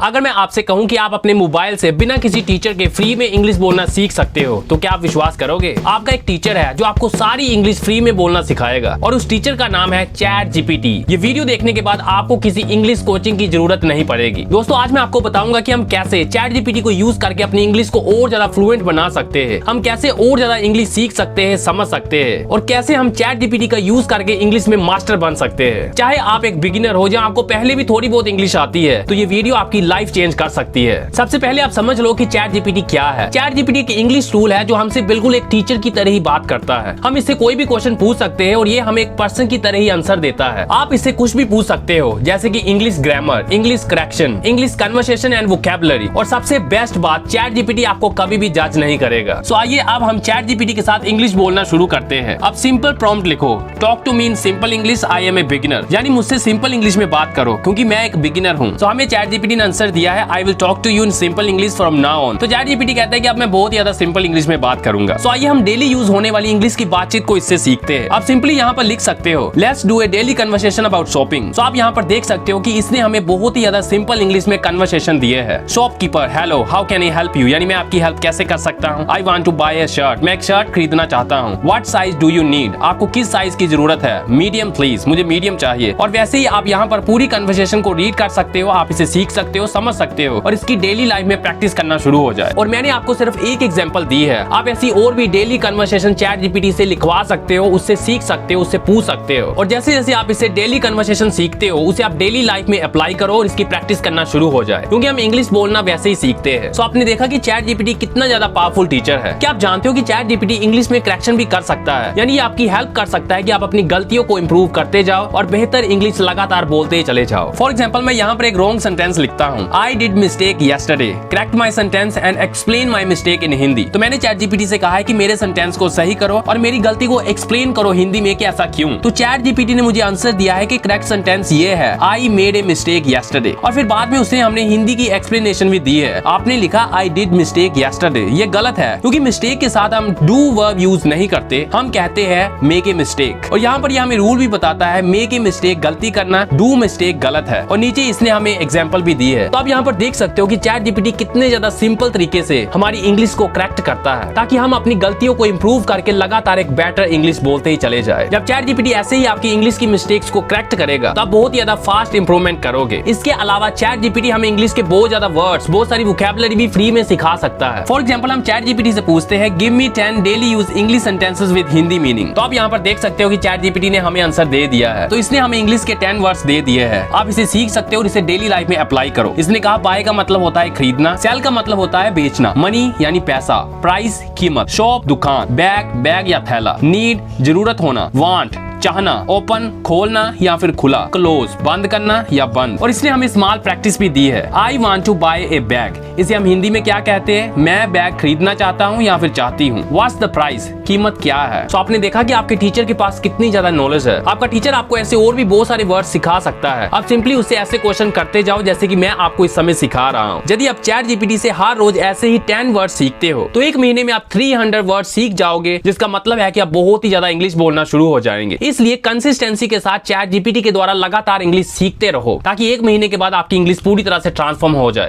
अगर मैं आपसे कहूं कि आप अपने मोबाइल से बिना किसी टीचर के फ्री में इंग्लिश बोलना सीख सकते हो तो क्या आप विश्वास करोगे? आपका एक टीचर है जो आपको सारी इंग्लिश फ्री में बोलना सिखाएगा और उस टीचर का नाम है चैट जीपीटी। ये वीडियो देखने के बाद आपको किसी इंग्लिश कोचिंग की जरूरत नहीं पड़ेगी। दोस्तों, आज मैं आपको बताऊंगा कि हम कैसे चैट जीपीटी को यूज करके अपनी इंग्लिश को और ज्यादा फ्लुएंट बना सकते हैं, हम कैसे और ज्यादा इंग्लिश सीख सकते हैं, समझ सकते हैं और कैसे हम चैट जीपीटी का यूज करके इंग्लिश में मास्टर बन सकते हैं। चाहे आप एक बिगिनर हो या आपको पहले भी थोड़ी बहुत इंग्लिश आती है तो ये वीडियो आपकी लाइफ चेंज कर सकती है। सबसे पहले आप समझ लो कि चैट जीपीटी क्या है। चैट जीपीटी एक इंग्लिश टूल है जो हमसे बिल्कुल एक टीचर की तरह ही बात करता है। हम इससे कोई भी क्वेश्चन पूछ सकते हैं और ये हमें एक पर्सन की तरह ही आंसर देता है। आप इससे कुछ भी पूछ सकते हो, जैसे कि English grammar, English correction, English conversation and vocabulary. और सबसे बेस्ट बात, चैट जीपीटी आपको कभी भी जज नहीं करेगा। सो आइए अब हम चैट जीपीटी के साथ इंग्लिश बोलना शुरू करते हैं। अब सिंपल प्रॉम्प्ट लिखो, talk to me in simple English, I am a beginner, यानी मुझसे सिंपल इंग्लिश में बात करो क्योंकि मैं एक बिगिनर हूँ। तो हमें चैट जीपीटी ने आंसर दिया है, I will talk to you in simple English from now on. तो चैट जीपीटी कहता है कि अब मैं बहुत ज्यादा सिंपल इंग्लिश में बात करूंगा। सो आइए हम डेली यूज होने वाली इंग्लिश की बातचीत को इससे सीखते हैं। आप सिंपली यहाँ पर लिख सकते हो, let's do a daily conversation about shopping. तो आप यहाँ पर देख सकते हो कि इसने हमें बहुत ही ज्यादा सिंपल इंग्लिश में कन्वर्सेशन दिए है। Shopkeeper, hello, how can I help you, यानी मैं आपकी हेल्प कैसे कर सकता हूँ। I want to buy a shirt, मैं एक शर्ट खरीदना चाहता हूँ। What size do you need, आपको किस साइज की जरूरत है। मीडियम प्लीज, मुझे मीडियम चाहिए। और वैसे ही आप यहाँ पर पूरी कन्वर्सेशन को रीड कर सकते हो, आप इसे सीख सकते हो, समझ सकते हो और इसकी डेली लाइफ में प्रैक्टिस करना शुरू हो जाए। और मैंने आपको सिर्फ एक एग्जांपल दी है, आप ऐसी और भी डेली कन्वर्सेशन चैट जीपीटी से लिखवा सकते हो, उससे सीख सकते हो, उससे पूछ सकते हो। और जैसे जैसे आप इससे डेली कन्वर्सेशन सीखते हो उसे आप डेली लाइफ में अप्लाई करो और इसकी प्रैक्टिस करना शुरू हो जाए, क्योंकि हम इंग्लिश बोलना वैसे ही सीखते हैं। सो आपने देखा कि चैट जीपीटी कितना ज्यादा पावरफुल टीचर है। क्या आप जानते हो कि चैट जीपीटी इंग्लिश में करेक्शन भी कर सकता है, यानी ये आपकी हेल्प कर सकता है कि आप अपनी गलतियों को इंप्रूव करते जाओ और बेहतर इंग्लिश लगातार बोलते चले जाओ। फॉर एग्जाम्पल, मैं यहाँ पर एक रॉन्ग सेंटेंस लिखता हूँ, I did mistake yesterday, correct my sentence and explain my mistake in Hindi. तो मैंने चैट जीपीटी से कहा है कि मेरे सेंटेंस को सही करो और मेरी गलती को एक्सप्लेन करो हिंदी में कि ऐसा क्यों। तो चैट जीपीटी ने मुझे आंसर दिया है कि करेक्ट सेंटेंस ये है, I made a mistake yesterday। और फिर बाद में उसने हमने हिंदी की एक्सप्लेनेशन भी दी है। आपने लिखा आई डिड मिस्टेक yesterday, ये गलत है क्योंकि मिस्टेक के साथ हम डू वर्ब यूज नहीं करते, हम कहते हैं मेक ए मिस्टेक। और यहाँ पर ये हमें रूल भी बताता है, मेक ए मिस्टेक गलती करना, डू मिस्टेक गलत है। और नीचे इसने हमें एग्जाम्पल भी दी है। तो आप यहाँ पर देख सकते हो कि चैट जीपीटी कितने ज्यादा सिंपल तरीके से हमारी इंग्लिश को करेक्ट करता है ताकि हम अपनी गलतियों को इंप्रूव करके लगातार एक बेटर इंग्लिश बोलते ही चले जाए। जब चैट जीपीटी ऐसे ही आपकी इंग्लिश की मिस्टेक्स को करेक्ट करेगा तो आप बहुत ज्यादा फास्ट इंप्रूवमेंट करोगे। इसके अलावा चैट जीपीटी हमें इंग्लिश के बहुत ज्यादा वर्ड्स, बहुत सारी वोकैबुलरी भी फ्री में सिखा सकता है। फॉर एग्जाम्पल, हम चैट जीपीटी से पूछते हैं, give me 10 daily use English sentences with Hindi meaning. तो आप यहाँ पर देख सकते हो कि चैट जीपीटी ने हमें आंसर दे दिया है। तो इसने हमें इंग्लिश के 10 वर्ड्स दे दिए हैं। आप इसे सीख सकते हो और इसे डेली लाइफ में अप्लाई करो। इसने कहा, बाय का मतलब होता है खरीदना, सेल का मतलब होता है बेचना, मनी यानी पैसा, प्राइस कीमत, शॉप दुकान, बैग बैग या थैला, नीड जरूरत होना, वांट चाहना, ओपन खोलना या फिर खुला, क्लोज बंद करना या बंद। और इसने हमें स्मॉल प्रैक्टिस भी दी है, I want to buy a bag. इसे हम हिंदी में क्या कहते हैं, मैं बैग खरीदना चाहता हूँ या फिर चाहती हूँ। व्हाट्स द प्राइस, कीमत क्या है। तो आपने देखा कि आपके टीचर के पास कितनी ज्यादा नॉलेज है। आपका टीचर आपको ऐसे और भी बहुत सारे वर्ड सिखा सकता है। आप सिंपली उससे ऐसे क्वेश्चन करते जाओ जैसे कि मैं आपको इस समय सिखा रहा हूँ। यदि आप चैट जीपीटी से हर रोज ऐसे ही 10 वर्ड सीखते हो तो एक महीने में आप 300 वर्ड सीख जाओगे, जिसका मतलब है कि आप बहुत ही ज्यादा इंग्लिश बोलना शुरू हो जाएंगे। इसलिए कंसिस्टेंसी के साथ चैट जीपीटी के द्वारा लगातार इंग्लिश सीखते रहो ताकि एक महीने के बाद आपकी इंग्लिश पूरी तरह से ट्रांसफॉर्म हो जाए।